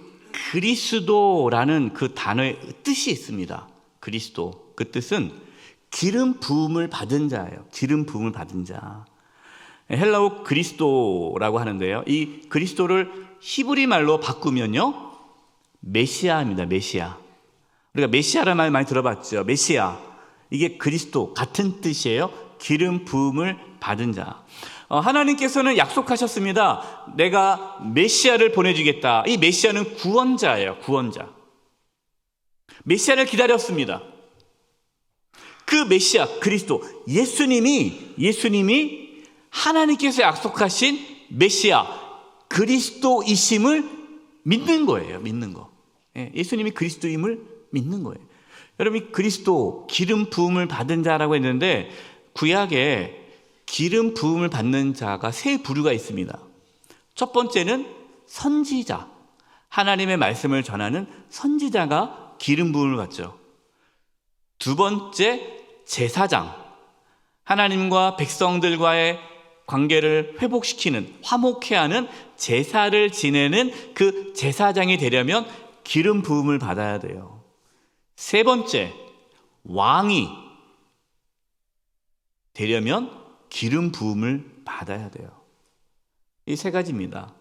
그리스도라는 그 단어의 뜻이 있습니다. 그리스도 그 뜻은 기름 부음을 받은 자예요. 기름 부음을 받은 자. 헬라어 그리스도라고 하는데요. 이 그리스도를 히브리 말로 바꾸면요. 메시아입니다. 메시아. 우리가 메시아라는 말 많이 들어봤죠. 메시아. 이게 그리스도 같은 뜻이에요. 기름 부음을 받은 자. 하나님께서는 약속하셨습니다. 내가 메시아를 보내주겠다. 이 메시아는 구원자예요. 구원자. 메시아를 기다렸습니다. 그 메시아 그리스도 예수님이 하나님께서 약속하신 메시아 그리스도이심을 믿는 거예요. 믿는 거. 예수님이 그리스도임을 믿는 거예요. 여러분 그리스도 기름 부음을 받은 자라고 했는데 구약에 기름 부음을 받는 자가 세 부류가 있습니다. 첫 번째는 선지자. 하나님의 말씀을 전하는 선지자가 기름 부음을 받죠. 두 번째 제사장. 하나님과 백성들과의 관계를 회복시키는 화목케 하는 제사를 지내는 그 제사장이 되려면 기름 부음을 받아야 돼요. 세 번째 왕이 되려면 기름 부음을 받아야 돼요. 이 세 가지입니다.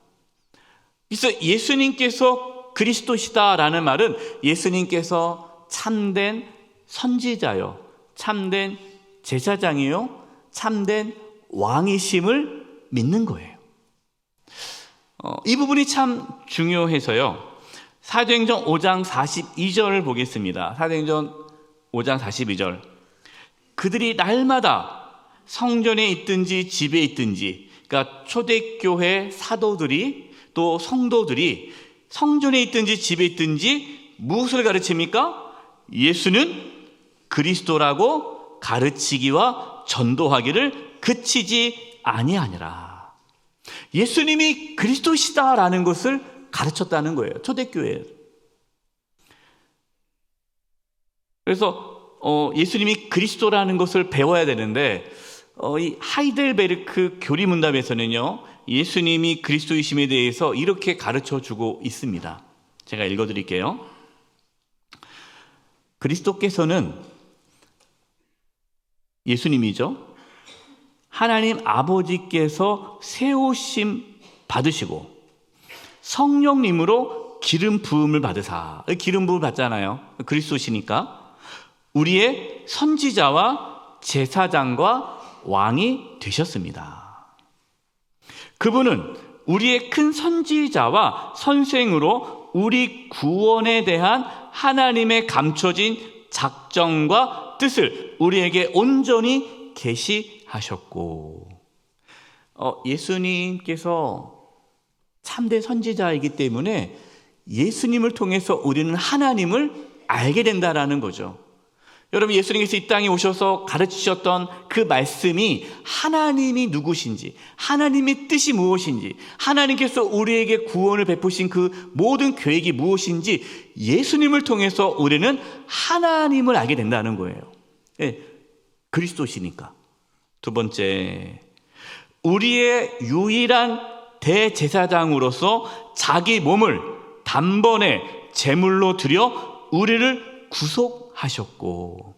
그래서 예수님께서 그리스도시다라는 말은 예수님께서 참된 선지자요, 참된 제사장이요, 참된 왕이심을 믿는 거예요. 이 부분이 참 중요해서요. 사도행전 5장 42절을 보겠습니다. 사도행전 5장 42절. 그들이 날마다 성전에 있든지 집에 있든지, 그러니까 초대교회 사도들이 또 성도들이 성전에 있든지 집에 있든지 무엇을 가르칩니까? 예수는 그리스도라고 가르치기와 전도하기를 그치지 아니하니라. 예수님이 그리스도시다라는 것을 가르쳤다는 거예요. 초대교회. 그래서 예수님이 그리스도라는 것을 배워야 되는데 이 하이델베르크 교리문답에서는요, 예수님이 그리스도이심에 대해서 이렇게 가르쳐주고 있습니다. 제가 읽어드릴게요. 그리스도께서는, 예수님이죠, 하나님 아버지께서 세우심 받으시고 성령님으로 기름 부음을 받으사, 기름 부음을 받잖아요. 그리스도시니까 우리의 선지자와 제사장과 왕이 되셨습니다. 그분은 우리의 큰 선지자와 선생으로 우리 구원에 대한 하나님의 감춰진 작정과 뜻을 우리에게 온전히 계시하셨고, 예수님께서 참된 선지자이기 때문에 예수님을 통해서 우리는 하나님을 알게 된다라는 거죠. 여러분, 예수님께서 이 땅에 오셔서 가르치셨던 그 말씀이 하나님이 누구신지, 하나님의 뜻이 무엇인지, 하나님께서 우리에게 구원을 베푸신 그 모든 계획이 무엇인지 예수님을 통해서 우리는 하나님을 알게 된다는 거예요. 네, 그리스도시니까. 두 번째, 우리의 유일한 대제사장으로서 자기 몸을 단번에 제물로 드려 우리를 구속하셨고,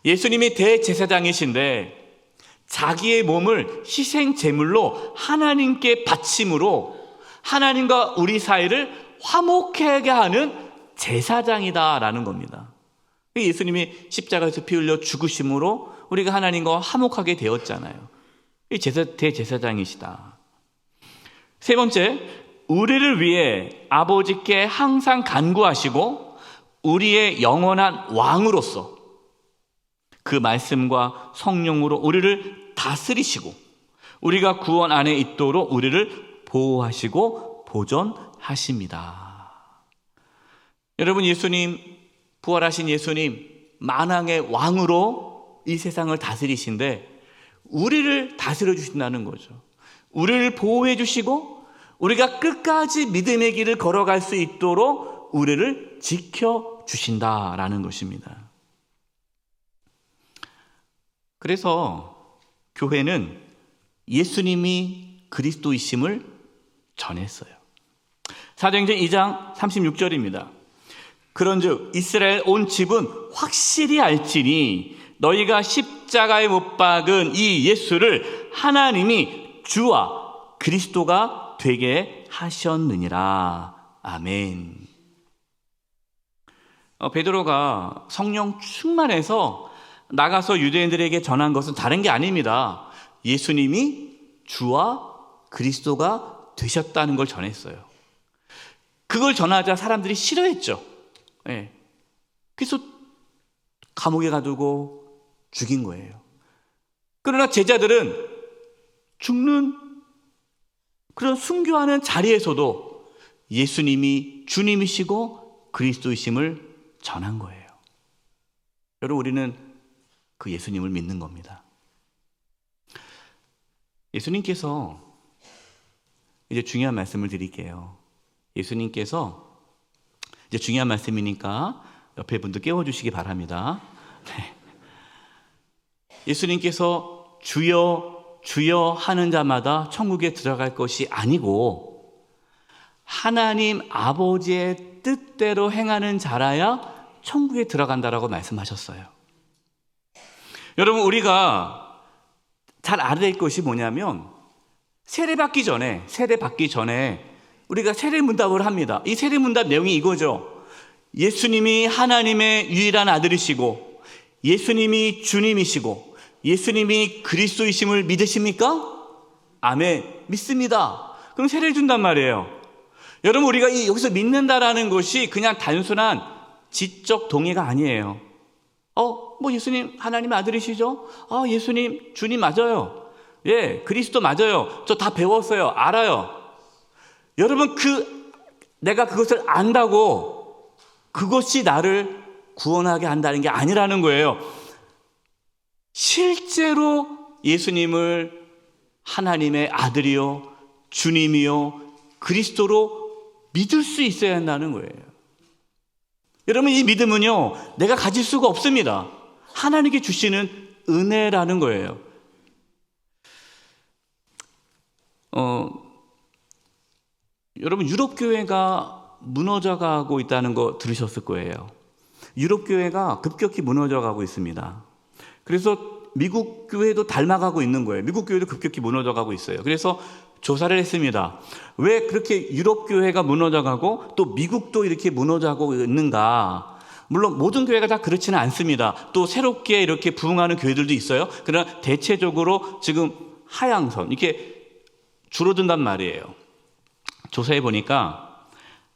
예수님이 대제사장이신데 자기의 몸을 희생 제물로 하나님께 바침으로 하나님과 우리 사이를 화목하게 하는 제사장이다라는 겁니다. 예수님이 십자가에서 피 흘려 죽으심으로 우리가 하나님과 화목하게 되었잖아요. 이 대제사장이시다. 세 번째, 우리를 위해 아버지께 항상 간구하시고 우리의 영원한 왕으로서 그 말씀과 성령으로 우리를 다스리시고 우리가 구원 안에 있도록 우리를 보호하시고 보존하십니다. 여러분, 예수님, 부활하신 예수님, 만왕의 왕으로 이 세상을 다스리신데 우리를 다스려 주신다는 거죠. 우리를 보호해 주시고 우리가 끝까지 믿음의 길을 걸어갈 수 있도록 우리를 지켜주신다라는 것입니다. 그래서 교회는 예수님이 그리스도이심을 전했어요. 사도행전 2장 36절입니다. 그런즉 이스라엘 온 집은 확실히 알지니 너희가 십자가에 못 박은 이 예수를 하나님이 주와 그리스도가 되게 하셨느니라. 아멘. 베드로가 성령 충만해서 나가서 유대인들에게 전한 것은 다른 게 아닙니다. 예수님이 주와 그리스도가 되셨다는 걸 전했어요. 그걸 전하자 사람들이 싫어했죠. 네. 그래서 감옥에 가두고 죽인 거예요. 그러나 제자들은 죽는 그런 순교하는 자리에서도 예수님이 주님이시고 그리스도이심을 전한 거예요. 여러분, 우리는 그 예수님을 믿는 겁니다. 예수님께서, 이제 중요한 말씀을 드릴게요. 예수님께서, 이제 중요한 말씀이니까 옆에 분들 깨워주시기 바랍니다. 네. 예수님께서 주여 주여 하는 자마다 천국에 들어갈 것이 아니고 하나님 아버지의 뜻대로 행하는 자라야 천국에 들어간다라고 말씀하셨어요. 여러분, 우리가 잘 알아야 될 것이 뭐냐면 세례받기 전에 우리가 세례문답을 합니다. 이 세례문답 내용이 이거죠. 예수님이 하나님의 유일한 아들이시고 예수님이 주님이시고 예수님이 그리스도이심을 믿으십니까? 아멘. 믿습니다. 그럼 세례를 준단 말이에요. 여러분, 우리가 여기서 믿는다라는 것이 그냥 단순한 지적 동의가 아니에요. 뭐 예수님 하나님 아들이시죠? 예수님 주님 맞아요. 예, 그리스도 맞아요. 저 다 배웠어요. 알아요. 여러분, 내가 그것을 안다고 그것이 나를 구원하게 한다는 게 아니라는 거예요. 실제로 예수님을 하나님의 아들이요 주님이요 그리스도로 믿을 수 있어야 한다는 거예요. 여러분, 이 믿음은요 내가 가질 수가 없습니다. 하나님께 주시는 은혜라는 거예요. 여러분, 유럽 교회가 무너져가고 있다는 거 들으셨을 거예요. 유럽 교회가 급격히 무너져가고 있습니다. 그래서 미국 교회도 닮아가고 있는 거예요. 미국 교회도 급격히 무너져가고 있어요. 그래서 조사를 했습니다. 왜 그렇게 유럽 교회가 무너져가고 또 미국도 이렇게 무너져가고 있는가? 물론 모든 교회가 다 그렇지는 않습니다. 또 새롭게 이렇게 부흥하는 교회들도 있어요. 그러나 대체적으로 지금 하향선, 이렇게 줄어든단 말이에요. 조사해 보니까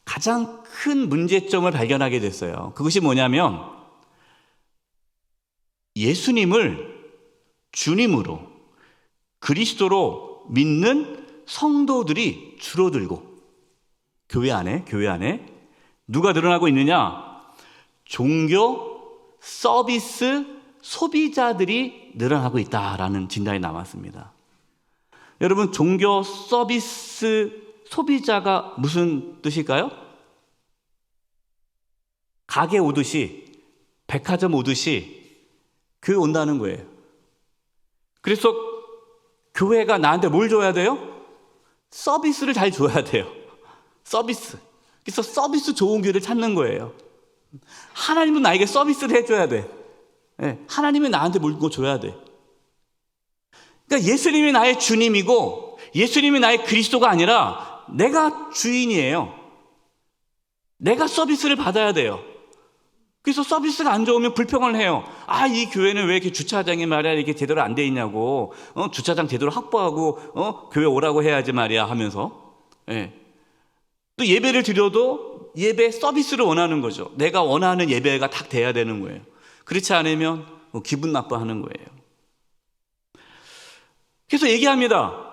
가장 큰 문제점을 발견하게 됐어요. 그것이 뭐냐면 예수님을 주님으로 그리스도로 믿는 성도들이 줄어들고 교회 안에 누가 늘어나고 있느냐? 종교 서비스 소비자들이 늘어나고 있다라는 진단이 나왔습니다. 여러분, 종교 서비스 소비자가 무슨 뜻일까요? 가게 오듯이, 백화점 오듯이 교회 온다는 거예요. 그래서 교회가 나한테 뭘 줘야 돼요? 서비스를 잘 줘야 돼요. 서비스. 그래서 서비스 좋은 교회를 찾는 거예요. 하나님은 나에게 서비스를 해줘야 돼. 하나님은 나한테 뭘 줘야 돼. 그러니까 예수님이 나의 주님이고 예수님이 나의 그리스도가 아니라 내가 주인이에요. 내가 서비스를 받아야 돼요. 그래서 서비스가 안 좋으면 불평을 해요. 이 교회는 왜 이렇게 주차장이 말이야 이렇게 제대로 안 돼 있냐고. 주차장 제대로 확보하고 교회 오라고 해야지 말이야 하면서. 또 예배를 드려도 예배 서비스를 원하는 거죠. 내가 원하는 예배가 딱 돼야 되는 거예요. 그렇지 않으면 기분 나빠하는 거예요. 그래서 얘기합니다.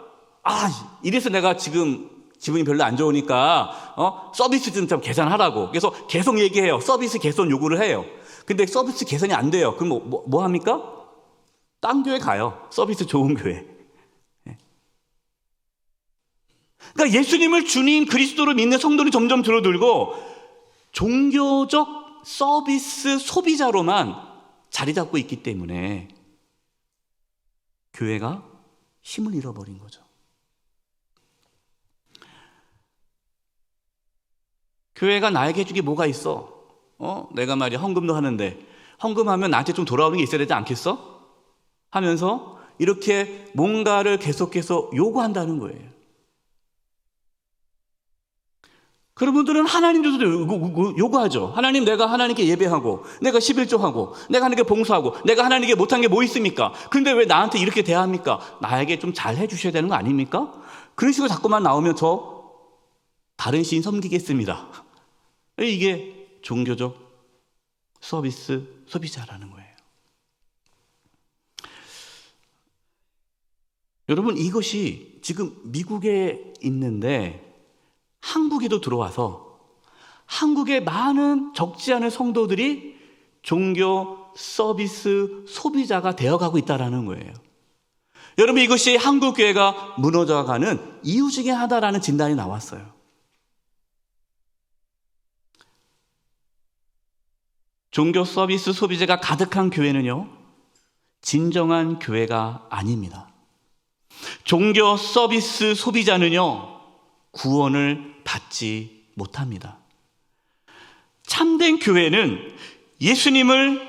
이래서 내가 지금 기분이 별로 안 좋으니까 서비스 좀 개선하라고. 그래서 계속 얘기해요. 서비스 개선 요구를 해요. 근데 서비스 개선이 안 돼요. 그럼 뭐 합니까? 딴 교회 가요. 서비스 좋은 교회. 그러니까 예수님을 주님 그리스도로 믿는 성도는 점점 줄어들고 종교적 서비스 소비자로만 자리 잡고 있기 때문에 교회가 힘을 잃어버린 거죠. 교회가 나에게 해준 게 뭐가 있어? 내가 말이야 헌금도 하는데 헌금하면 나한테 좀 돌아오는 게 있어야 되지 않겠어? 하면서 이렇게 뭔가를 계속해서 요구한다는 거예요. 그분들은 하나님도 요구하죠. 하나님, 내가 하나님께 예배하고 내가 11조하고 내가 하나님께 봉사하고 내가 하나님께 못한 게 뭐 있습니까? 근데 왜 나한테 이렇게 대합니까? 나에게 좀 잘 해주셔야 되는 거 아닙니까? 그런 식으로 자꾸만 나오면 저 다른 신 섬기겠습니다. 이게 종교적 서비스 소비자라는 거예요. 여러분, 이것이 지금 미국에 있는데 한국에도 들어와서 한국의 많은 적지 않은 성도들이 종교 서비스 소비자가 되어가고 있다는 거예요. 여러분, 이것이 한국 교회가 무너져가는 이유 중에 하나라는 진단이 나왔어요. 종교 서비스 소비자가 가득한 교회는요, 진정한 교회가 아닙니다. 종교 서비스 소비자는요, 구원을 받지 못합니다. 참된 교회는 예수님을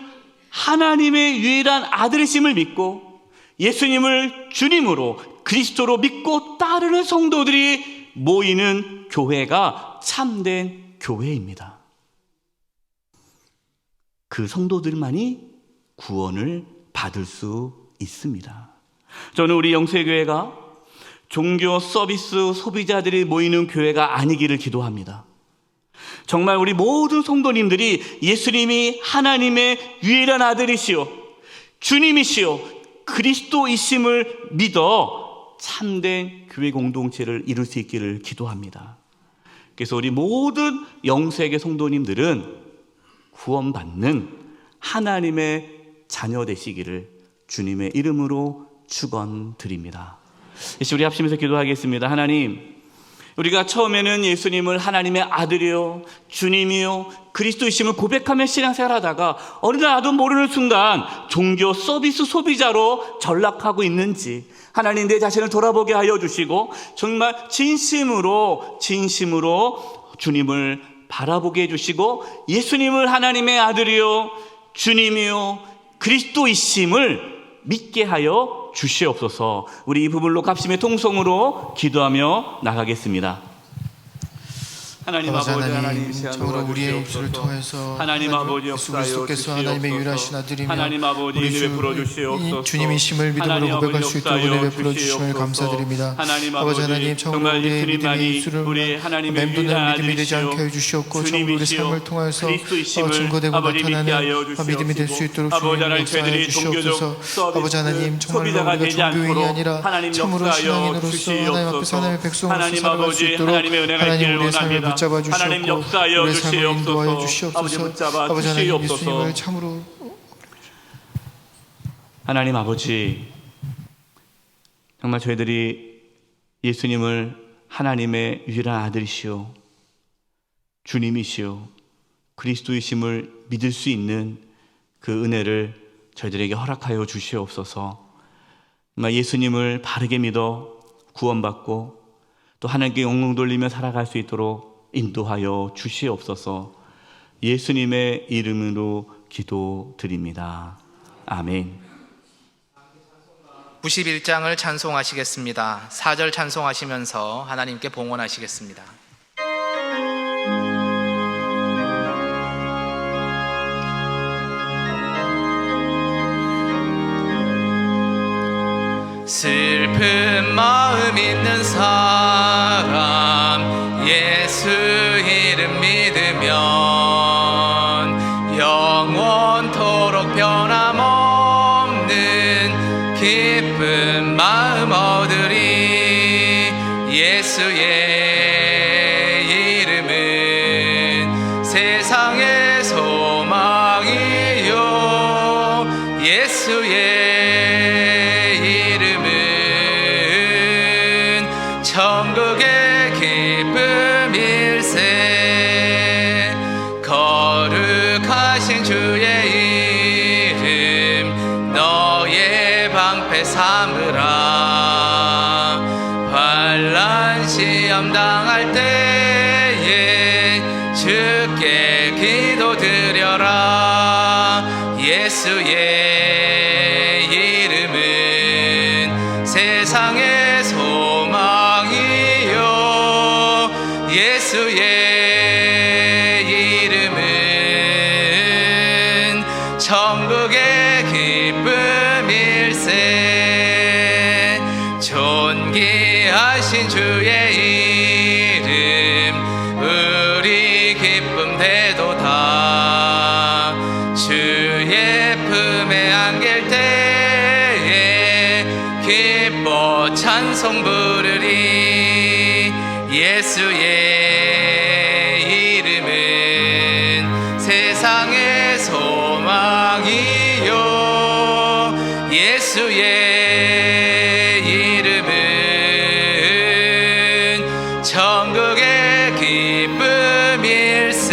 하나님의 유일한 아들이심을 믿고 예수님을 주님으로 그리스도로 믿고 따르는 성도들이 모이는 교회가 참된 교회입니다. 그 성도들만이 구원을 받을 수 있습니다. 저는 우리 영세교회가 종교 서비스 소비자들이 모이는 교회가 아니기를 기도합니다. 정말 우리 모든 성도님들이 예수님이 하나님의 유일한 아들이시오 주님이시오 그리스도이심을 믿어 참된 교회 공동체를 이룰 수 있기를 기도합니다. 그래서 우리 모든 영세계 성도님들은 구원받는 하나님의 자녀 되시기를 주님의 이름으로 축원드립니다. 이제 우리 합심해서 기도하겠습니다. 하나님, 우리가 처음에는 예수님을 하나님의 아들이요 주님이요 그리스도이심을 고백하며 신앙생활하다가 어느 날 나도 모르는 순간 종교 서비스 소비자로 전락하고 있는지 하나님 내 자신을 돌아보게 하여 주시고 정말 진심으로 주님을 바라보게 해주시고 예수님을 하나님의 아들이요 주님이요 그리스도이심을 믿게 하여 주시옵소서. 우리 이 부분로 합심의 통성으로 기도하며 나가겠습니다. 하나님 아버지, 하나님 참으로 우리의 입술을 통해서 하나님 아버지 예수 그리스도께서 하나님의 유일하신 아들이며 하나님 아버지 우리 베풀어 주시옵소서. 주님이심을 믿음으로 고백할 수 있도록 은혜 베풀어 주심을 감사드립니다. 아버지 하나님, 참으로 우리의 믿음의 입술을 맴도는 믿음이 되지 않게 해주시옵고 참으로 우리 삶을 통해서 증거되고 나타나는 믿음이 될 수 있도록 주님 역사하여 주시옵소서. 아버지 하나님, 정말로 우리가 종교인이 아니라 참으로 신앙인으로서 하나님 앞에서 하나님의 백성으로서 살아갈 수 있도록 하나님 우리의 삶을 붙잡아 주시옵고 우리의 삶을 인도하여 주시옵소서. 아버지 하나님, 예수님을 참으로 하나님 아버지, 정말 저희들이 예수님을 하나님의 유일한 아들이시오 주님이시오 그리스도이심을 믿을 수 있는 그 은혜를 저희들에게 허락하여 주시옵소서. 정말 예수님을 바르게 믿어 구원받고 또 하나님께 영광 돌리며 살아갈 수 있도록 인도하여 주시옵소서. 예수님의 이름으로 기도드립니다. 아멘. 91장을 찬송하시겠습니다. 4절 찬송하시면서 하나님께 봉헌하시겠습니다. 슬픈 마음 있는 사람 예수 이름 믿으면 영원토록 변함없는 기쁜 마음 얻으리. 예수의 이름은 세상의 소망이요 예수의 천국의 기쁨일세. 거룩하신 주의 이름 너의 방패 삼으라. 환난 시험 당할 때에 주께 기도드려라. 예수의 이름은 세상의 소망이요 예수의 이름은 천국의 기쁨일세. 존귀하신 주의 이름 우리 기쁨 되도다. 주의 품에 안길 때에 기뻐 찬송 부르리. 예수의 이름은 세상의 소망이요 예수의 이름은 천국의 기쁨일세.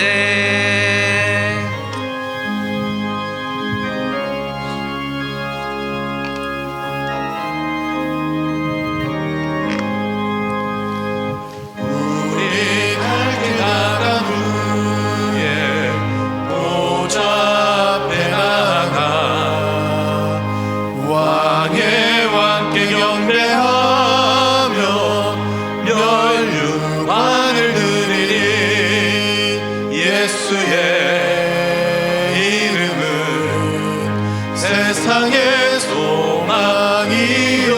세상의 소망이요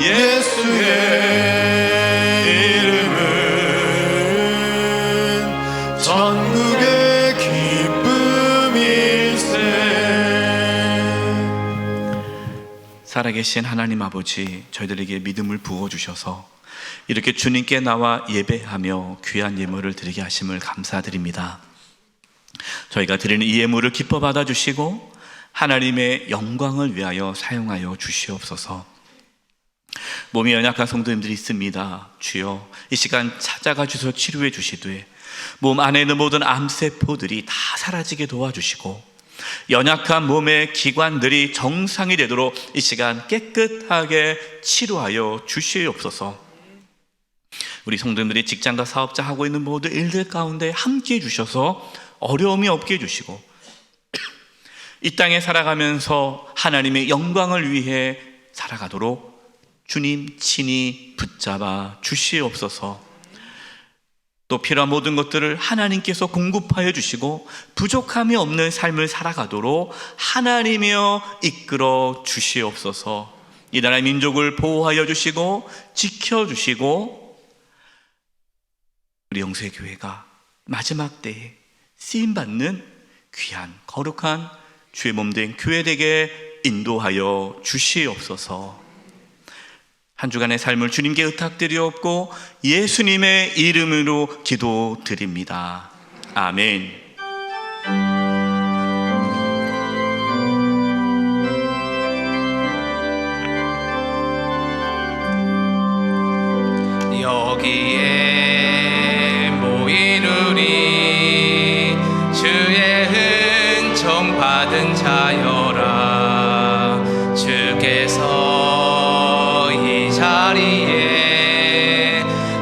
예수의 이름은 전국의 기쁨일세. 살아계신 하나님 아버지, 저희들에게 믿음을 부어주셔서 이렇게 주님께 나와 예배하며 귀한 예물을 드리게 하심을 감사드립니다. 저희가 드리는 이 예물을 기뻐 받아주시고 하나님의 영광을 위하여 사용하여 주시옵소서. 몸이 연약한 성도님들이 있습니다. 주여, 이 시간 찾아가 주셔서 치료해 주시되 몸 안에 있는 모든 암세포들이 다 사라지게 도와주시고 연약한 몸의 기관들이 정상이 되도록 이 시간 깨끗하게 치료하여 주시옵소서. 우리 성도님들이 직장과 사업자 하고 있는 모든 일들 가운데 함께해 주셔서 어려움이 없게 해주시고 이 땅에 살아가면서 하나님의 영광을 위해 살아가도록 주님 친히 붙잡아 주시옵소서. 또 필요한 모든 것들을 하나님께서 공급하여 주시고 부족함이 없는 삶을 살아가도록 하나님이여 이끌어 주시옵소서. 이 나라의 민족을 보호하여 주시고 지켜주시고 우리 영세교회가 마지막 때에 쓰임받는 귀한 거룩한 주의 몸된 교회되게 인도하여 주시옵소서. 한 주간의 삶을 주님께 의탁드리옵고 예수님의 이름으로 기도드립니다. 아멘. 여기에 모인 우리 주의 은총 받은 자여라. 주께서 이 자리에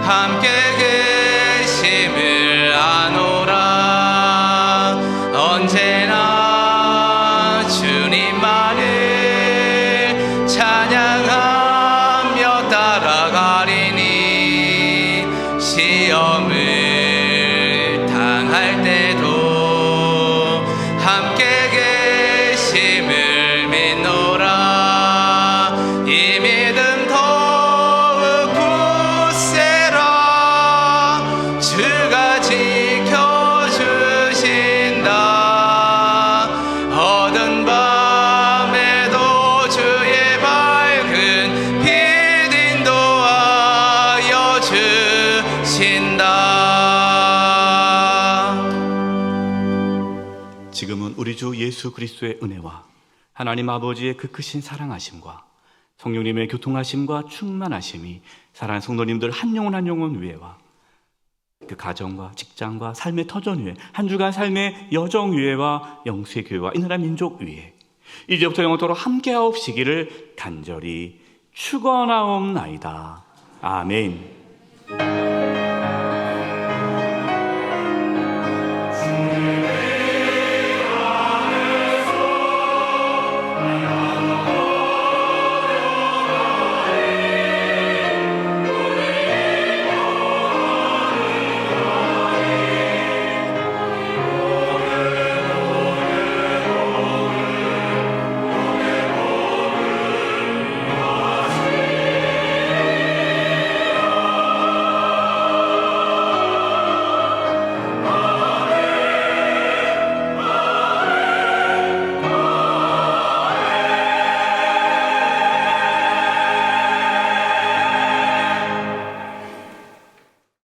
함께 계심을 아노라. 언제나 주님만을 찬양하며 따라가리니 시험을 당할 때도 함께 계심을 믿노라. 이 믿음 더욱 굳세라. 주가 지켜주신다. 어두운 밤에도 주의 밝은 빛 인도하여 주신다. 지금은 우리 주 예수 그리스도의 은혜와 하나님 아버지의 그 크신 사랑하심과 성령님의 교통하심과 충만하심이 사랑하는 성도님들 한 영혼 한 영혼 위에와 그 가정과 직장과 삶의 터전 위에 한 주간 삶의 여정 위에와 영세교회와 이 나라 민족 위에 이제부터 영원토록 함께하옵시기를 간절히 축원하옵나이다. 아멘.